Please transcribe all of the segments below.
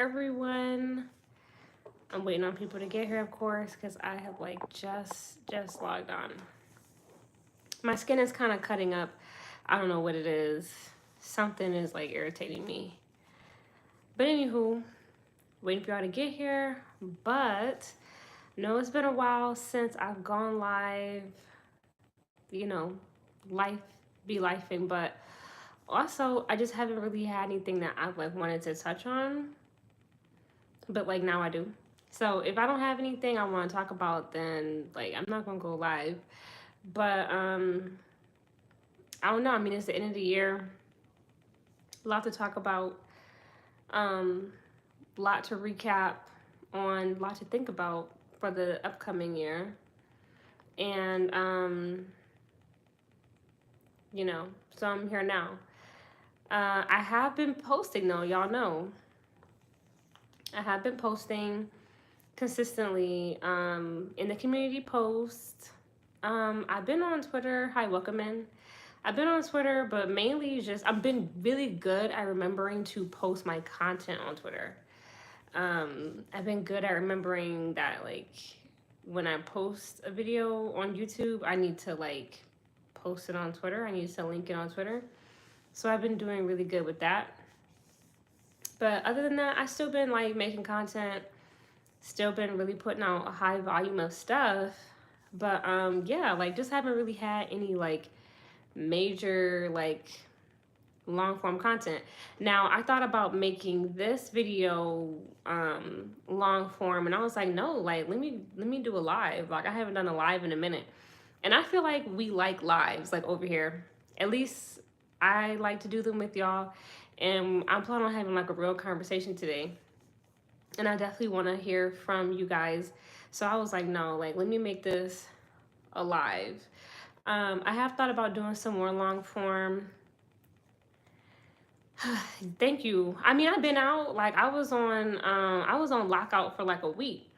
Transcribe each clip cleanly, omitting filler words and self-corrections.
everyone. I'm waiting on people to get here, of course, because I have like just logged on. My skin is kind of cutting up. I don't know what it is. Something is like irritating me. But anywho, waiting for y'all to get here. But no, it's been a while since I've gone live. You know, life be lifing, but also I just haven't really had anything that I've like wanted to touch on. But like now I do. So if I don't have anything I want to talk about, then like I'm not gonna go live. But I don't know. I mean, it's the end of the year. A lot to talk about. Lot to recap on. Lot to think about for the upcoming year. And you know, so I'm here now. I have been posting though. Y'all know. I have been posting consistently in the community post. I've been on Twitter. Hi, welcome in. I've been on Twitter, but mainly just I've been really good at remembering to post my content on Twitter. I've been good at remembering that like when I post a video on YouTube, I need to like post it on Twitter. I need to link it on Twitter. So I've been doing really good with that. But other than that, I still been like making content, still been really putting out a high volume of stuff. But yeah, like just haven't really had any like major like long form content. Now I thought about making this video long form, and I was like, no, like let me do a live. Like I haven't done a live in a minute. And I feel like we like lives like over here. At least I like to do them with y'all. And I'm planning on having like a real conversation today. And I definitely want to hear from you guys. So I was like, no, like let me make this a live. I have thought about doing some more long form. Thank you. I mean, I've been out. Like I was on lockout for like a week.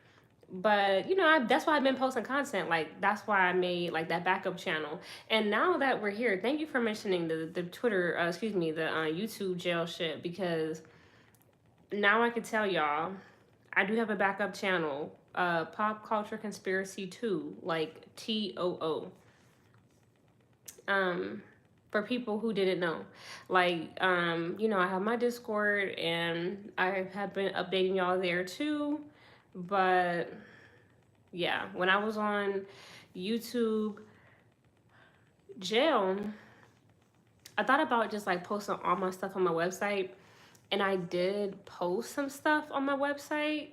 But you know, that's why I've been posting content. Like that's why I made like that backup channel. And now that we're here, thank you for mentioning the Twitter, the YouTube jail shit, because now I can tell y'all I do have a backup channel, Pop Culture Conspiracy 2, like TOO. For people who didn't know, like you know, I have my Discord and I have been updating y'all there too. But yeah, when I was on YouTube jail, I thought about just like posting all my stuff on my website, and I did post some stuff on my website,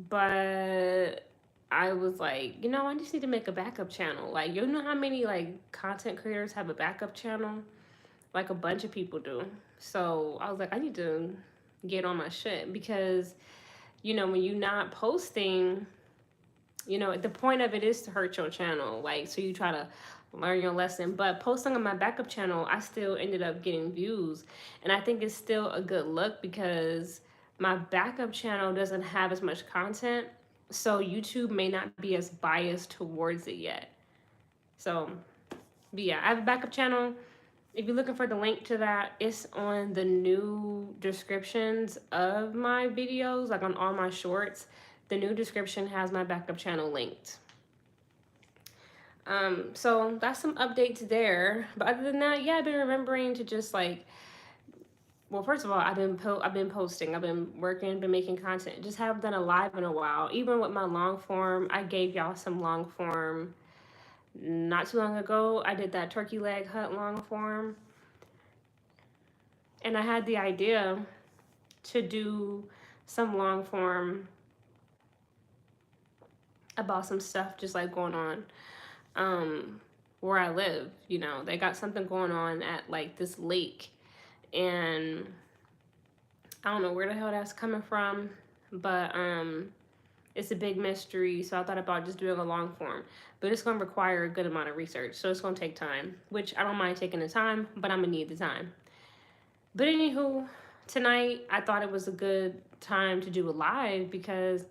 but I was like, you know, I just need to make a backup channel. Like, you know how many like content creators have a backup channel? Like a bunch of people do. So I was like, I need to get on my shit, because, you know, when you're not posting, you know, the point of it is to hurt your channel. Like, so you try to learn your lesson. But posting on my backup channel, I still ended up getting views. And I think it's still a good look, because my backup channel doesn't have as much content. So YouTube may not be as biased towards it yet. So, but yeah, I have a backup channel. If you're looking for the link to that, it's on the new descriptions of my videos, like on all my shorts. The new description has my backup channel linked. So that's some updates there. But other than that, yeah, I've been remembering to just like, well, first of all, I've been posting, I've been working, been making content. Just haven't done a live in a while. Even with my long form, I gave y'all some long form not too long ago. I did that turkey leg hut long form. And I had the idea to do some long form about some stuff just like going on where I live. You know, they got something going on at like this lake, and I don't know where the hell that's coming from, but it's a big mystery. So I thought about just doing a long form, but it's gonna require a good amount of research, so it's gonna take time, which I don't mind taking the time, but I'm gonna need the time. But anywho, tonight I thought it was a good time to do a live, because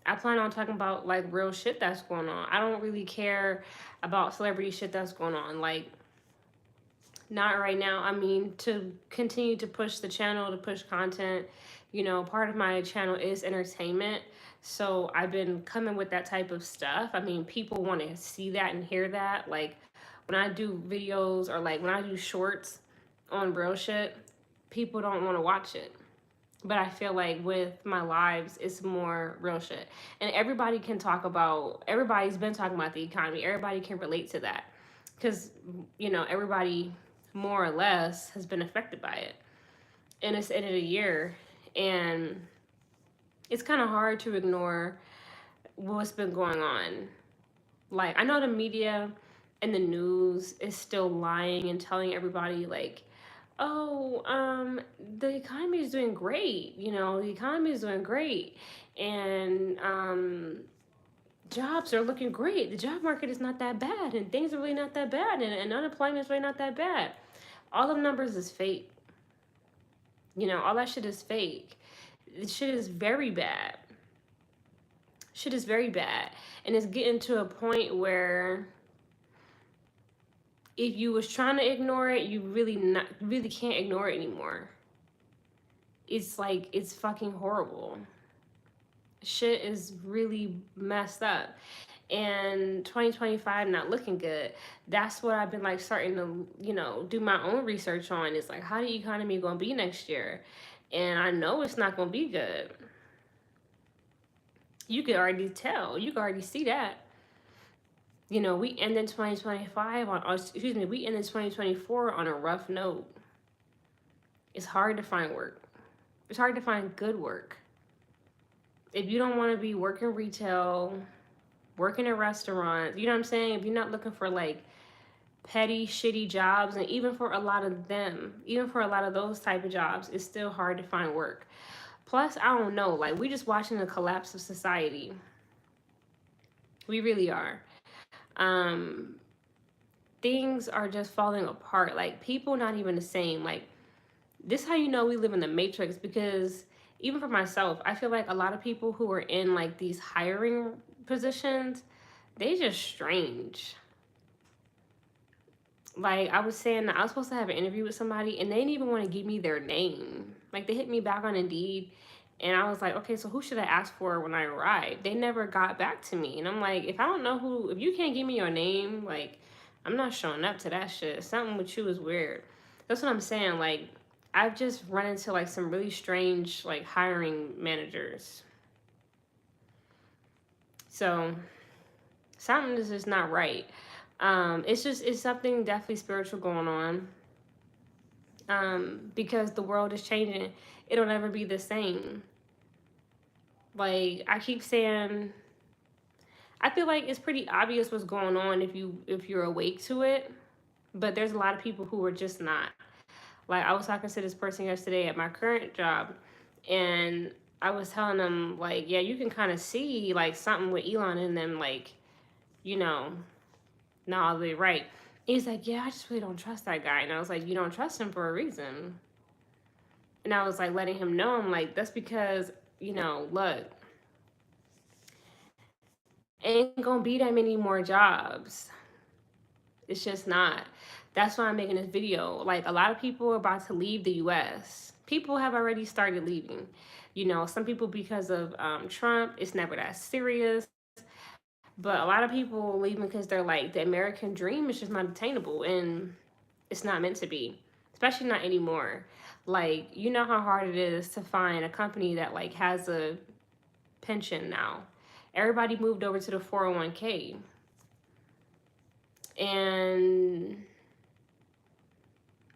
I plan on talking about like real shit that's going on. I don't really care about celebrity shit that's going on. Like, not right now. I mean, to continue to push the channel, to push content, You know, part of my channel is entertainment. So I've been coming with that type of stuff. I mean, people want to see that and hear that. Like when I do videos or like when I do shorts on real shit, people don't want to watch it. But I feel like with my lives, it's more real shit. And everybody can talk about, everybody's been talking about the economy. Everybody can relate to that. Because, you know, everybody more or less has been affected by it. And it's the end of the year. And it's kind of hard to ignore what's been going on. Like, I know the media and the news is still lying and telling everybody, like, oh, the economy is doing great. You know, the economy is doing great. And jobs are looking great. The job market is not that bad. And things are really not that bad. And unemployment is really not that bad. All the numbers is fake. You know, all that shit is fake. This shit is very bad. Shit is very bad. And it's getting to a point where if you was trying to ignore it, you really can't ignore it anymore. It's like it's fucking horrible. Shit is really messed up. And 2025 not looking good. That's what I've been like starting to, you know, do my own research on. Is like how the economy going to be next year. And I know it's not going to be good. You could already tell. You could already see that. You know, we ended 2025 on, excuse me, we ended 2024 on a rough note. It's hard to find work. It's hard to find good work. If you don't want to be working retail, working in restaurants, you know what I'm saying? If you're not looking for like petty, shitty jobs, and even for a lot of them, even for a lot of those type of jobs, it's still hard to find work. Plus, I don't know, like we just watching the collapse of society. We really are. Um, things are just falling apart. Like people not even the same. Like this how you know we live in the matrix, because even for myself, I feel like a lot of people who are in like these hiring positions, they just strange. Like I was saying, I was supposed to have an interview with somebody and they didn't even want to give me their name. Like they hit me back on Indeed and I was like, okay, so who should I ask for when I arrive? They never got back to me. And I'm like, if I don't know who, if you can't give me your name, like I'm not showing up to that shit. Something with you is weird. That's what I'm saying. Like I've just run into like some really strange like hiring managers. So something is just not right. It's something definitely spiritual going on. Because the world is changing. It'll never be the same. Like I keep saying, I feel like it's pretty obvious what's going on if you're awake to it. But there's a lot of people who are just not. Like I was talking to this person yesterday at my current job, and I was telling them like, yeah, you can kind of see like something with Elon in them, like, you know, not all the way right. He's like, yeah, I just really don't trust that guy. And I was like, you don't trust him for a reason. And I was like letting him know, I'm like, that's because, you know, look, ain't gonna be that many more jobs. It's just not. That's why I'm making this video. Like a lot of people are about to leave the US. People have already started leaving. You know, some people because of Trump, it's never that serious. But a lot of people leaving because they're like, the American dream is just not attainable and it's not meant to be, especially not anymore. Like, you know how hard it is to find a company that like has a pension now. Everybody moved over to the 401k. And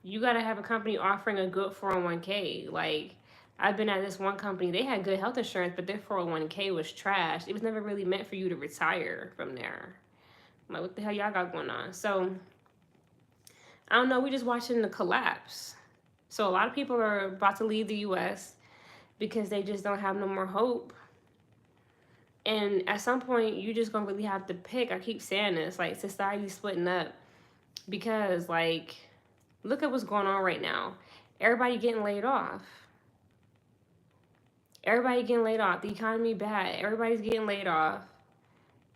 you got to have a company offering a good 401k. Like, I've been at this one company, they had good health insurance, but their 401k was trash. It was never really meant for you to retire from there. I'm like, what the hell y'all got going on? So, I don't know, we just watching the collapse. So, a lot of people are about to leave the US because they just don't have no more hope. And at some point, you just gonna really have to pick. I keep saying this, like, society's splitting up because, like, look at what's going on right now. Everybody getting laid off. Everybody getting laid off. The economy bad. Everybody's getting laid off.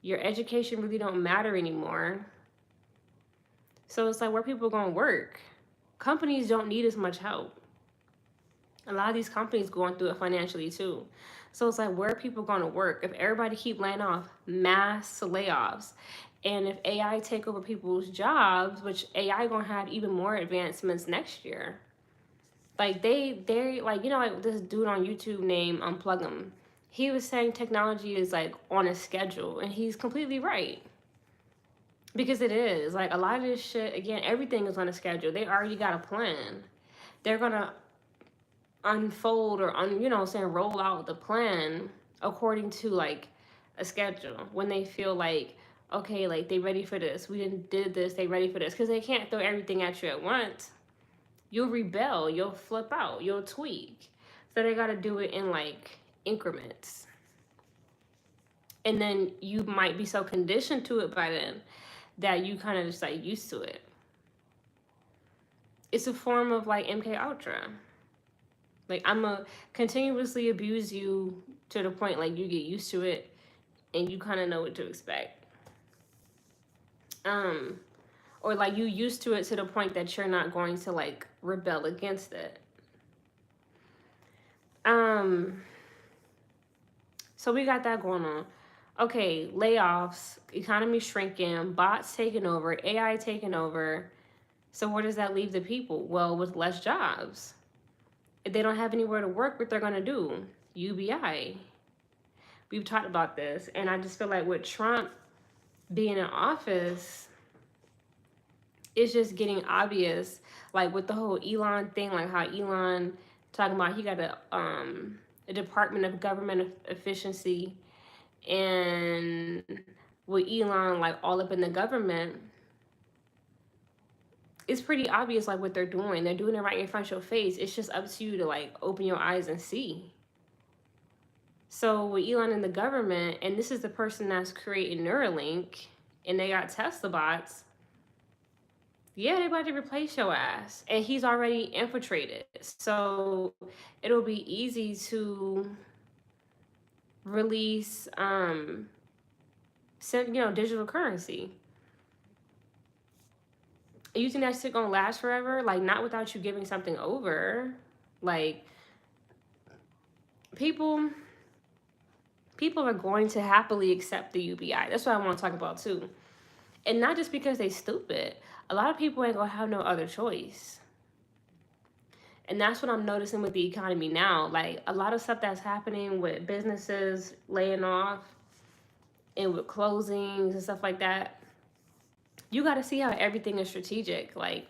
Your education really don't matter anymore. So it's like, where people gonna work? Companies don't need as much help. A lot of these companies going through it financially too. So it's like, where are people going to work if everybody keep laying off, mass layoffs? And if AI take over people's jobs, which AI gonna have even more advancements next year. Like they like, like this dude on YouTube named Unplug Him. He was saying technology is like on a schedule, and he's completely right. Because it is. Like a lot of this shit, again, everything is on a schedule. They already got a plan. They're gonna unfold or saying roll out the plan according to like a schedule when they feel like, okay, like they ready for this, we did this, they ready for this, because they can't throw everything at you at once. You'll rebel, you'll flip out, you'll tweak. So they got to do it in like increments, and then you might be so conditioned to it by then that you kind of just like used to it. It's a form of like MK Ultra. Like I'm a continuously abuse you to the point like you get used to it and you kind of know what to expect. Um, or like you used to it to the point that you're not going to like rebel against it. Um, so we got that going on. Okay, layoffs, economy shrinking, bots taking over, AI taking over. So where does that leave the people? Well, with less jobs. If they don't have anywhere to work, what they're gonna do? UBI. We've talked about this, and I just feel like with Trump being in office, it's just getting obvious. Like with the whole Elon thing, like how Elon talking about he got a Department of Government Efficiency, and with Elon like all up in the government, it's pretty obvious like what they're doing. They're doing it right in front of your face. It's just up to you to like open your eyes and see. So with Elon in the government, and this is the person that's creating Neuralink, and they got Tesla bots. Yeah, they about to replace your ass, and he's already infiltrated. So it'll be easy to release, digital currency. You think that shit gonna last forever? Like not without you giving something over. Like people people are going to happily accept the UBI. That's what I want to talk about too. And not just because they stupid. A lot of people ain't gonna have no other choice. And that's what I'm noticing with the economy now. Like a lot of stuff that's happening with businesses laying off and with closings and stuff like that. You got to see how everything is strategic. Like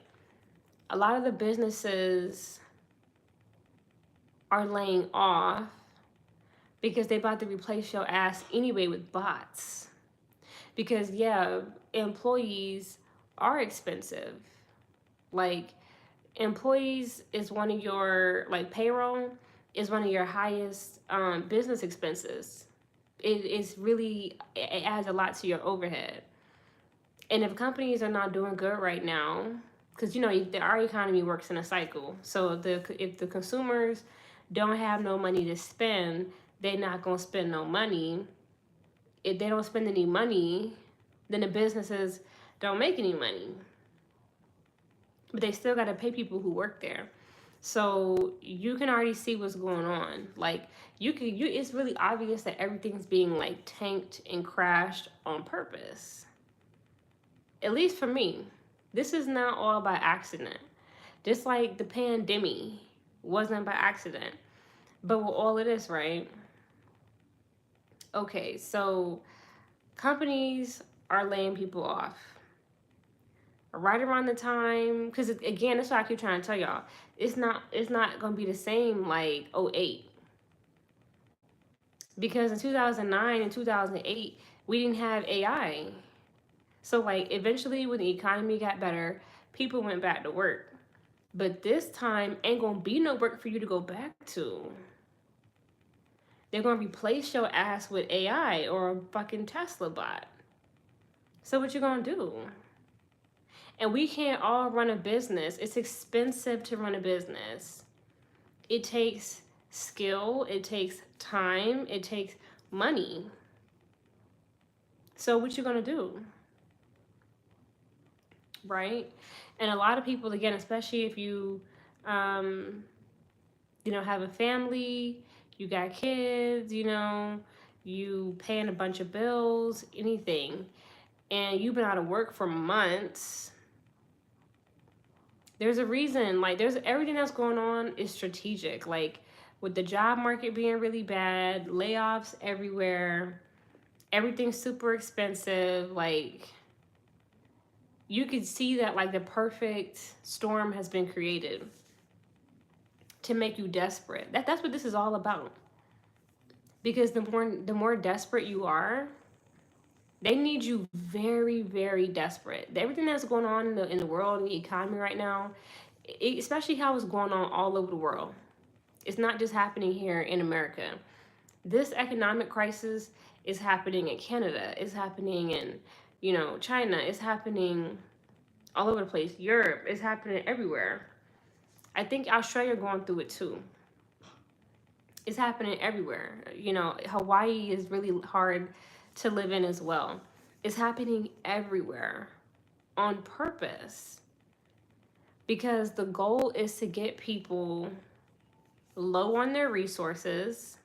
a lot of the businesses are laying off because they about to replace your ass anyway with bots. Because yeah, employees are expensive. Like employees is one of your like payroll is one of your highest business expenses. It is really, it adds a lot to your overhead. And if companies are not doing good right now, because our economy works in a cycle. So if the consumers don't have no money to spend, they're not gonna spend no money. If they don't spend any money, then the businesses don't make any money. But they still gotta pay people who work there. So you can already see what's going on. Like it's really obvious that everything's being like tanked and crashed on purpose. At least for me, this is not all by accident. Just like the pandemic wasn't by accident. But with all of this, right? Okay, so companies are laying people off right around the time, because again, that's what I keep trying to tell y'all. It's not gonna be the same like '08, because in 2009 and 2008 we didn't have AI. So like eventually when the economy got better, people went back to work. But this time ain't gonna be no work for you to go back to. They're gonna replace your ass with AI or a fucking Tesla bot. So what you gonna do? And we can't all run a business. It's expensive to run a business. It takes skill, it takes time, it takes money. So what you gonna do? Right? And a lot of people, again, especially if you Have a family, you got kids, you paying a bunch of bills, anything, and you've been out of work for months. There's a reason. Like, there's everything that's going on is strategic. Like, with the job market being really bad, layoffs everywhere, everything's super expensive. Like, you could see that, like, the perfect storm has been created to make you desperate. That's what this is all about. Because the more desperate you are, they need you very, very desperate. Everything that's going on in the world, in the economy right now, especially how it's going on all over the world. It's not just happening here in America. This economic crisis is happening in Canada. It's happening in, China. It's happening all over the place. Europe. It's happening everywhere. I think Australia going through it too. It's happening everywhere. Hawaii is really hard to live in as well. It's happening everywhere on purpose because the goal is to get people low on their resources,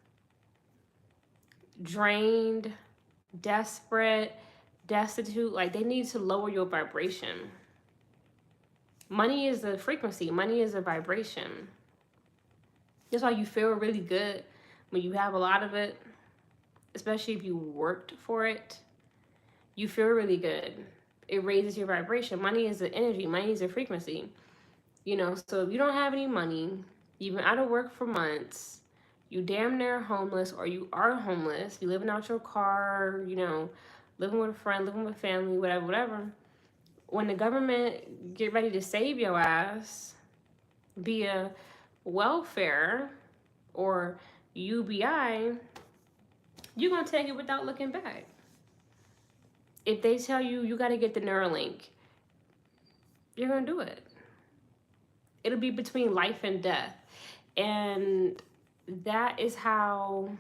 drained, desperate, destitute. Like, they need to lower your vibration. Money is a frequency, money is a vibration. That's why you feel really good when you have a lot of it, especially if you worked for it. You feel really good. It raises your vibration. Money is an energy, money is a frequency. So if you don't have any money, you've been out of work for months, you damn near homeless, or you are homeless, you living out your car, living with a friend, living with family, whatever. When the government get ready to save your ass via welfare or UBI, you're going to take it without looking back. If they tell you you got to get the Neuralink, you're going to do it. It'll be between life and death. And that is how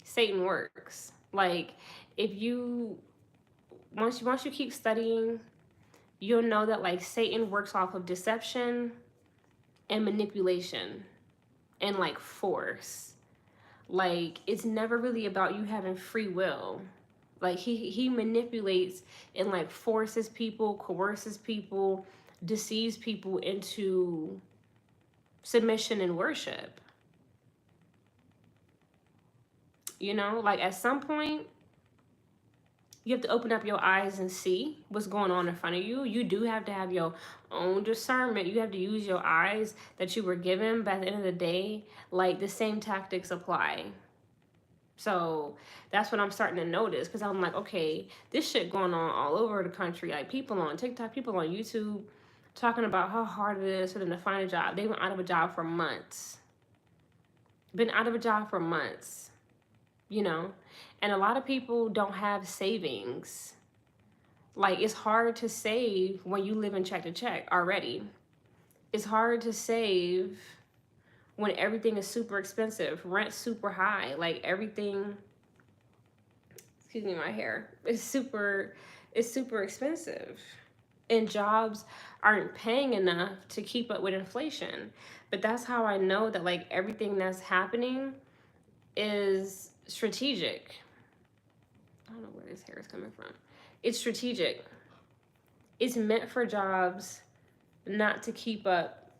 Satan works. Like, if you once you keep studying, you'll know that, like, Satan works off of deception and manipulation and, like, force. Like, it's never really about you having free will. Like, he manipulates and, like, forces people, coerces people, deceives people into submission and worship. Like, at some point, you have to open up your eyes and see what's going on in front of you. You do have to have your own discernment. You have to use your eyes that you were given. But at the end of the day, like, the same tactics apply. So that's what I'm starting to notice, because I'm like, okay, this shit going on all over the country. Like, people on TikTok, people on YouTube talking about how hard it is for them to find a job. They went out of a job for months. Been out of a job for months. And a lot of people don't have savings. Like, it's hard to save when you live in check to check already. It's hard to save when everything is super expensive, rent's super high, like, everything, excuse me, my hair, is super expensive. And jobs aren't paying enough to keep up with inflation. But that's how I know that, like, everything that's happening is strategic. I don't know where this hair is coming from. It's strategic. It's meant for jobs not to keep up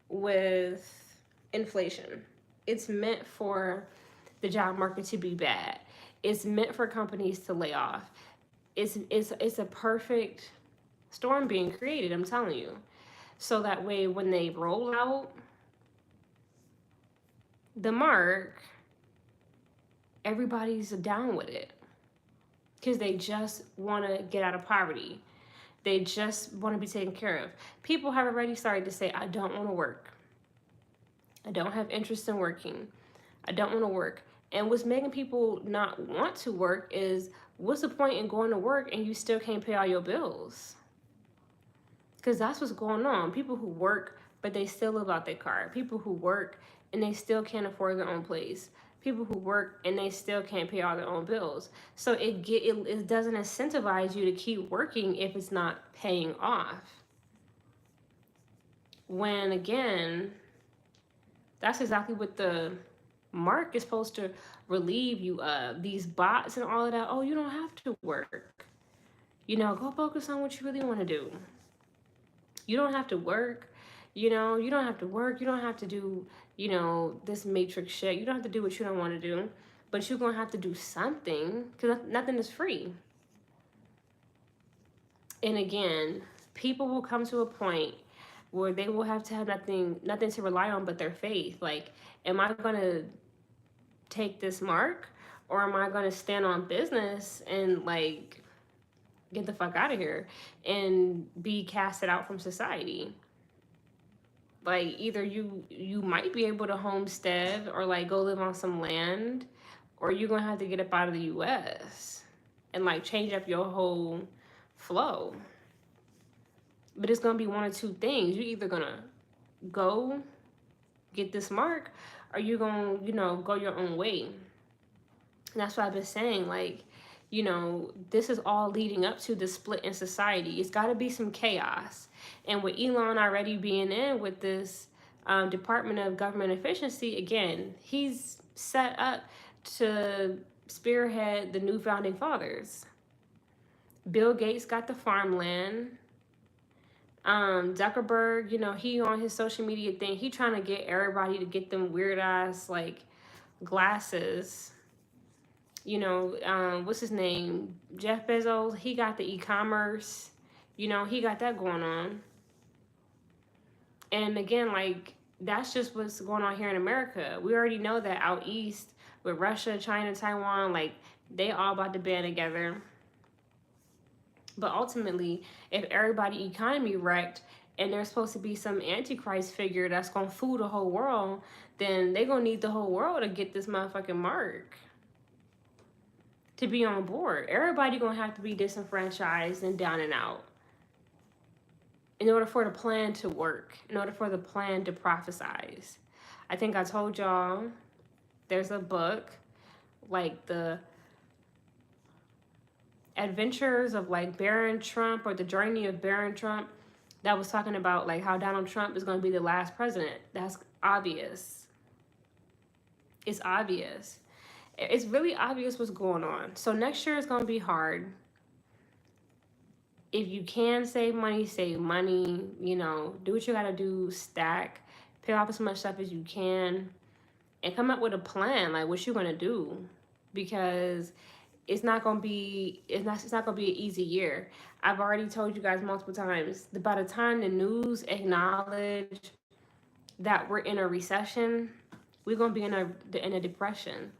with inflation. It's meant for the job market to be bad. It's meant for companies to lay off. It's a perfect storm being created, I'm telling you. So that way, when they roll out the mark, everybody's down with it, because they just want to get out of poverty. They just want to be taken care of. People have already started to say, I don't want to work. I don't have interest in working. I don't want to work. And what's making people not want to work is, what's the point in going to work and you still can't pay all your bills? Because that's what's going on. People who work, but they still live out their car. People who work and they still can't afford their own place. People who work and they still can't pay all their own bills. So it doesn't incentivize you to keep working if it's not paying off. When, again, That's exactly what the mark is supposed to relieve you of. These bots and all of that. Oh, you don't have to work. Go focus on what you really want to do. You don't have to work. You don't have to work. You don't have to do, this matrix shit. You don't have to do what you don't want to do. But you're going to have to do something because nothing is free. And again, people will come to a point where they will have to have nothing to rely on but their faith. Like, am I going to take this mark, or am I going to stand on business and like get the fuck out of here and be casted out from society? Like, either you might be able to homestead or like go live on some land, or you're going to have to get up out of the US and like change up your whole flow. But it's going to be one or two things. You're either going to go get this mark, or you're going to, go your own way. And that's what I've been saying. Like, this is all leading up to the split in society. It's got to be some chaos. And with Elon already being in with this Department of Government Efficiency, again, he's set up to spearhead the new founding fathers. Bill Gates got the farmland. Zuckerberg, he on his social media thing, he trying to get everybody to get them weird ass like glasses. What's his name? Jeff Bezos, he got the e-commerce. He got that going on. And again, like, that's just what's going on here in America. We already know that out east with Russia, China, Taiwan, like, they all about to band together. But ultimately, if everybody economy wrecked and there's supposed to be some antichrist figure that's going to fool the whole world, then they're going to need the whole world to get this motherfucking mark to be on board. Everybody going to have to be disenfranchised and down and out in order for the plan to work, in order for the plan to prophesize. I think I told y'all there's a book, like the Adventures of like Baron Trump, or the Journey of Baron Trump, that was talking about like how Donald Trump is going to be the last president. That's obvious. It's obvious. It's really obvious what's going on. So next year is going to be hard. If you can save money, save money. Do what you got to do. Stack, pay off as much stuff as you can, and come up with a plan, like what you're going to do, because it's not gonna be an easy year. I've already told you guys multiple times that by the time the news acknowledge that we're in a recession, we're gonna be in a depression.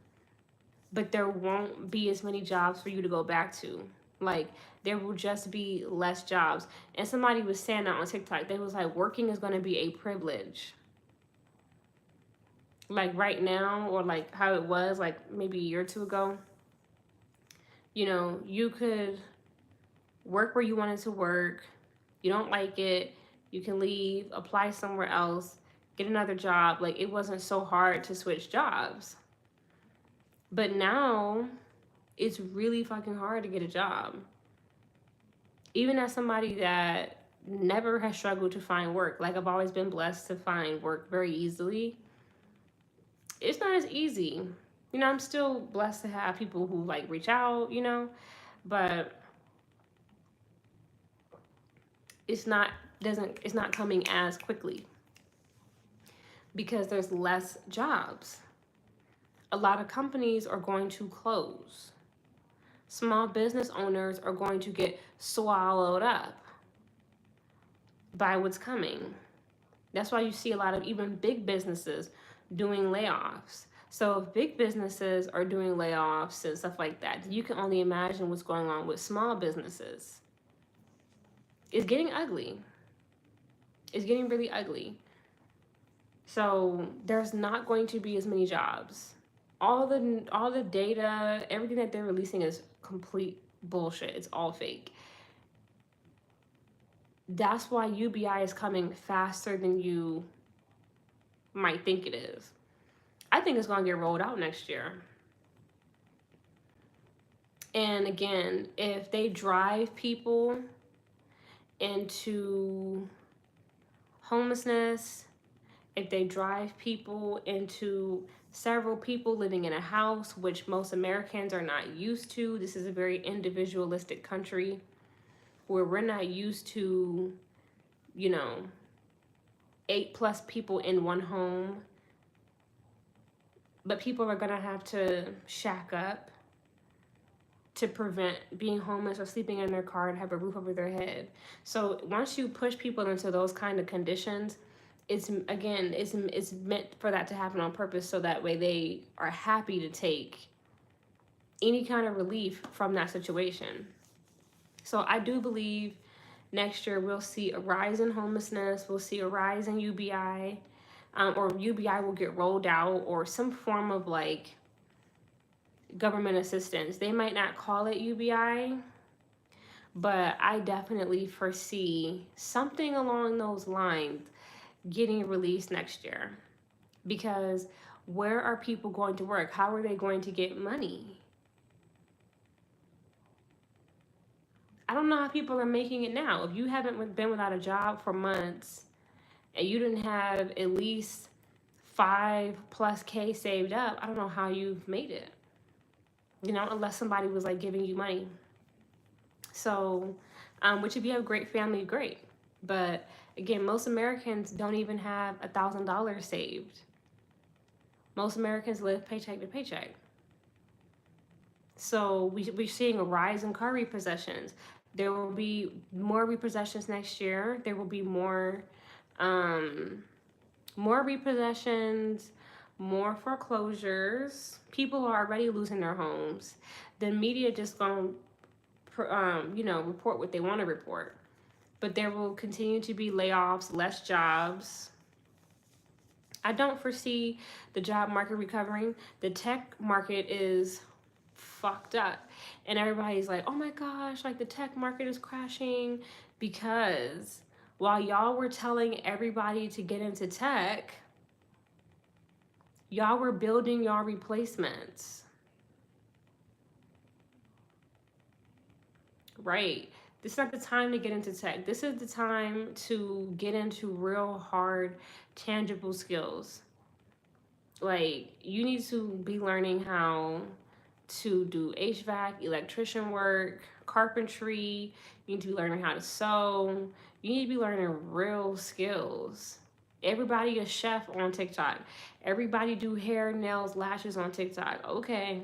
But there won't be as many jobs for you to go back to. Like, there will just be less jobs. And somebody was saying that on TikTok. They was like, working is gonna be a privilege. Like right now, or like how it was like maybe a year or two ago. You could work where you wanted to work. You don't like it, you can leave, apply somewhere else, get another job. Like, it wasn't so hard to switch jobs. But now it's really fucking hard to get a job. Even as somebody that never has struggled to find work, like I've always been blessed to find work very easily, it's not as easy. I'm still blessed to have people who like reach out, but it's not coming as quickly because there's less jobs. A lot of companies are going to close. Small business owners are going to get swallowed up by what's coming. That's why you see a lot of even big businesses doing layoffs. So if big businesses are doing layoffs and stuff like that, you can only imagine what's going on with small businesses. It's getting ugly. It's getting really ugly. So there's not going to be as many jobs. All the data, everything that they're releasing is complete bullshit. It's all fake. That's why UBI is coming faster than you might think it is. I think it's going to get rolled out next year. And again, if they drive people into homelessness if they drive people into several people living in a house, which most Americans are not used to. This is a very individualistic country where we're not used to, you know, 8+ people in one home. But people are gonna have to shack up to prevent being homeless or sleeping in their car and have a roof over their head. So once you push people into those kind of conditions, it's meant for that to happen on purpose, so that way they are happy to take any kind of relief from that situation. So I do believe next year we'll see a rise in homelessness, we'll see a rise in UBI, or UBI will get rolled out, or some form of like government assistance. They might not call it UBI, but I definitely foresee something along those lines getting released next year. Because where are people going to work? How are they going to get money? I don't know how people are making it now. If you haven't been without a job for months and you didn't have at least 5+ K saved up, I don't know how you've made it. You know, unless somebody was like giving you money. So, which if you have a great family, great. But again, most Americans don't even have $1,000 saved. Most Americans live paycheck to paycheck. So we're seeing a rise in car repossessions. There will be more repossessions next year. There will be more repossessions, more foreclosures. People are already losing their homes. The media just gonna, report what they want to report. But there will continue to be layoffs, less jobs. I don't foresee the job market recovering. The tech market is fucked up. And everybody's like, oh my gosh, like the tech market is crashing. Because while y'all were telling everybody to get into tech, y'all were building y'all replacements. Right. This is not the time to get into tech. This is the time to get into real hard, tangible skills. Like, you need to be learning how to do HVAC, electrician work, carpentry. You need to be learning how to sew. You need to be learning real skills. Everybody a chef on TikTok. Everybody do hair, nails, lashes on TikTok. Okay.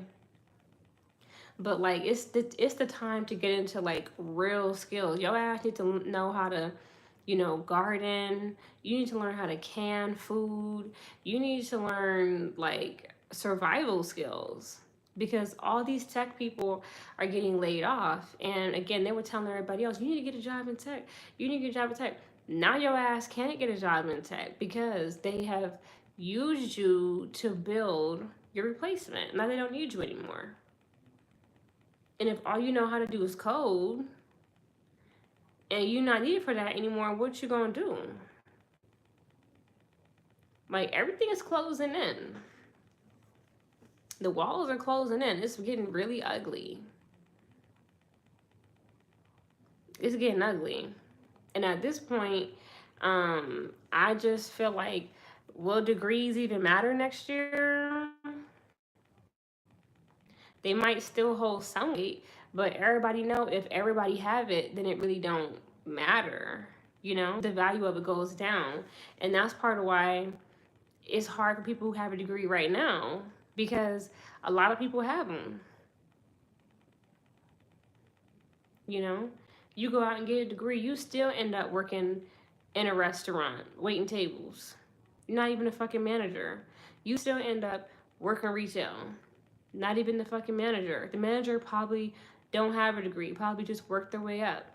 But like it's the time to get into like real skills. Your ass need to know how to, garden. You need to learn how to can food. You need to learn like survival skills, because all these tech people are getting laid off. And again, they were telling everybody else, you need to get a job in tech. You need to get a job in tech. Now your ass can't get a job in tech because they have used you to build your replacement. Now they don't need you anymore. And if all you know how to do is code and you're not needed for that anymore, what you gonna do? Like, everything is closing in. The walls are closing in. It's getting really ugly. It's getting ugly. And at this point, I just feel like, will degrees even matter next year? They might still hold some weight, but everybody know if everybody have it, then it really don't matter. The value of it goes down. And that's part of why it's hard for people who have a degree right now, because a lot of people have them. You go out and get a degree, you still end up working in a restaurant, waiting tables. You're not even a fucking manager. You still end up working retail. Not even the fucking manager. The manager probably don't have a degree, probably just worked their way up.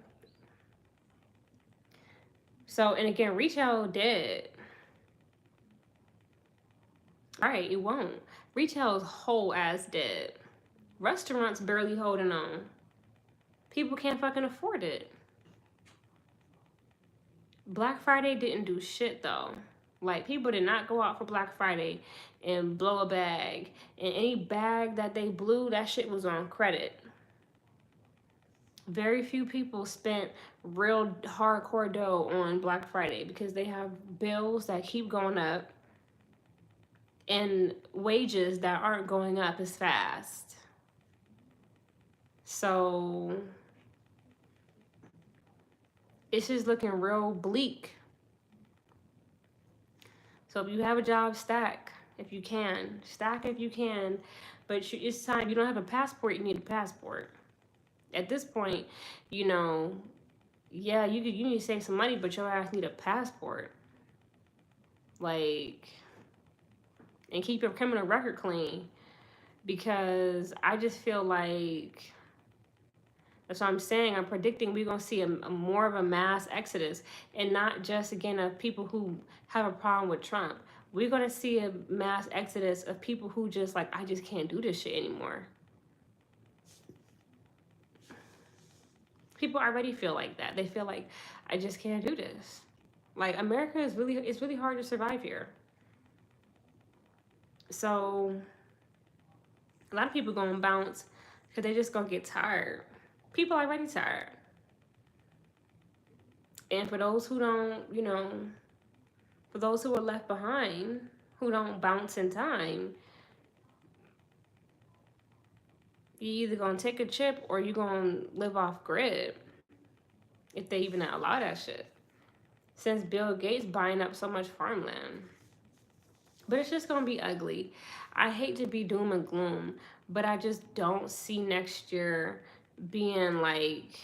So, and again, retail dead. All right, it won't. Retail is whole ass dead. Restaurants barely holding on. People can't fucking afford it. Black Friday didn't do shit though. Like, people did not go out for Black Friday and blow a bag. And any bag that they blew, that shit was on credit. Very few people spent real hardcore dough on Black Friday because they have bills that keep going up and wages that aren't going up as fast. So it's just looking real bleak. So if you have a job, stack if you can. Stack if you can. But it's time. You don't have a passport, you need a passport. At this point, you know, yeah, you need to save some money, but your ass need a passport. Like, and keep your criminal record clean. Because I just feel like that's what I'm saying. I'm predicting we're gonna see a more of a mass exodus, and not just again of people who have a problem with Trump. We're gonna see a mass exodus of people who just like, I just can't do this shit anymore. People already feel like that. They feel like, I just can't do this. Like, America is really, it's really hard to survive here. So a lot of people gonna bounce because they just gonna get tired. People are already tired. And for those who don't, for those who are left behind, who don't bounce in time, you either gonna take a chip or you gonna live off grid, if they even allow that shit. Since Bill Gates buying up so much farmland. But it's just gonna be ugly. I hate to be doom and gloom, but I just don't see next year being like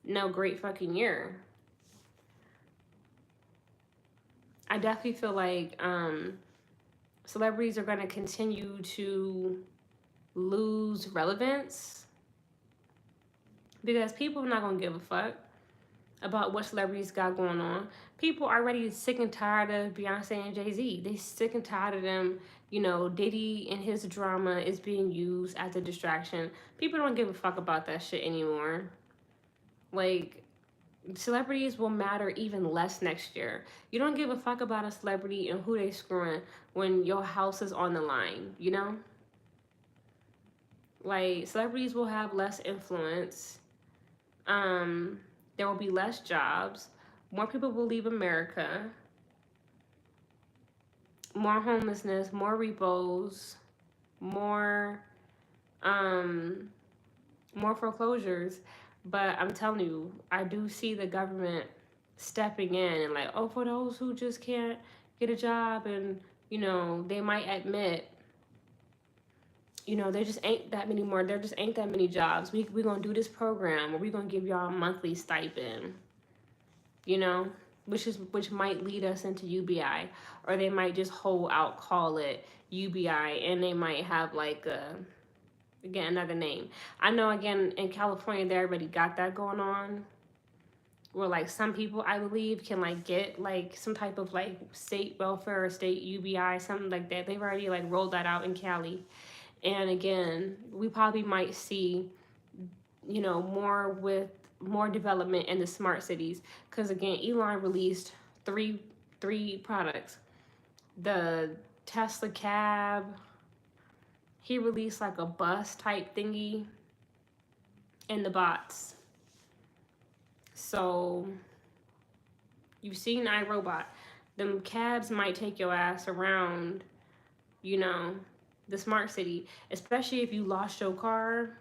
no great fucking year. I definitely feel like celebrities are going to continue to lose relevance because people are not going to give a fuck about what celebrities got going on. People are already sick and tired of Beyonce and Jay-Z. They sick and tired of them. Diddy and his drama is being used as a distraction. People don't give a fuck about that shit anymore. Like, celebrities will matter even less next year. You don't give a fuck about a celebrity and who they screwing when your house is on the line, Like, celebrities will have less influence. There will be less jobs. More people will leave America. More homelessness, more repos, more um more foreclosures. But I'm telling you, I do see the government stepping in and like, oh, for those who just can't get a job, and they might admit, there just ain't that many more. There just ain't that many jobs. We gonna do this program, or we gonna give y'all a monthly stipend. You know, which might lead us into UBI, or they might just hold out, call it UBI, and they might have like again another name. I know again in California they already got that going on, where like some people I believe can like get like some type of like state welfare or state UBI, something like that. They've already like rolled that out in Cali. And again, we probably might see, more with more development in the smart cities, because again, Elon released three products. The Tesla cab, he released like a bus type thingy, and the bots. So you've seen iRobot. Them cabs might take your ass around, you know, the smart city, especially if you lost your car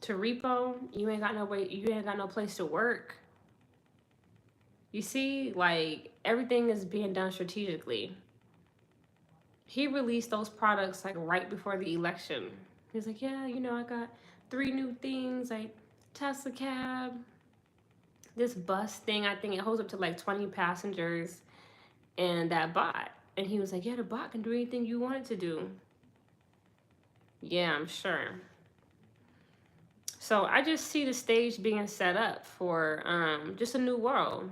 to repo. You ain't got no way. You ain't got no place to work. You see, like everything is being done strategically. He released those products like right before the election. He's like, yeah, I got 3 new things, like Tesla cab, this bus thing. I think it holds up to like 20 passengers, and that bot. And he was like, yeah, the bot can do anything you want it to do. Yeah, I'm sure. So I just see the stage being set up for just a new world.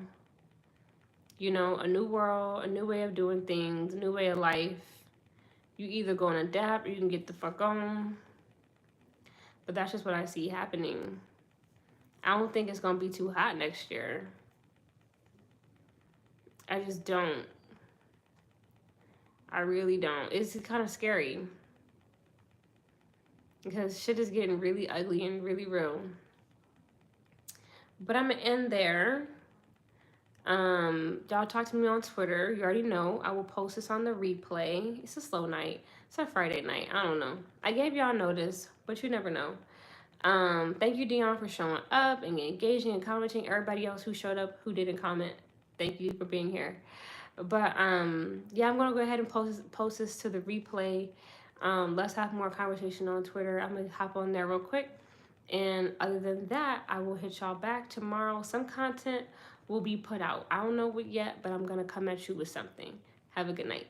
A new world, a new way of doing things, a new way of life. You either go and adapt or you can get the fuck on. But that's just what I see happening. I don't think it's gonna be too hot next year. I just don't. I really don't. It's kind of scary. because shit is getting really ugly and really real. But I'm gonna end there. Y'all talk to me on Twitter. You already know. I will post this on the replay. It's a slow night. It's a Friday night. I don't know. I gave y'all notice, but you never know. Thank you, Dion, for showing up and engaging and commenting. Everybody else who showed up who didn't comment, thank you for being here. But yeah, I'm gonna go ahead and post this to the replay. Let's have more conversation on Twitter. I'm gonna hop on there real quick. And other than that, I will hit y'all back tomorrow. Some content will be put out. I don't know what yet, but I'm gonna come at you with something. Have a good night.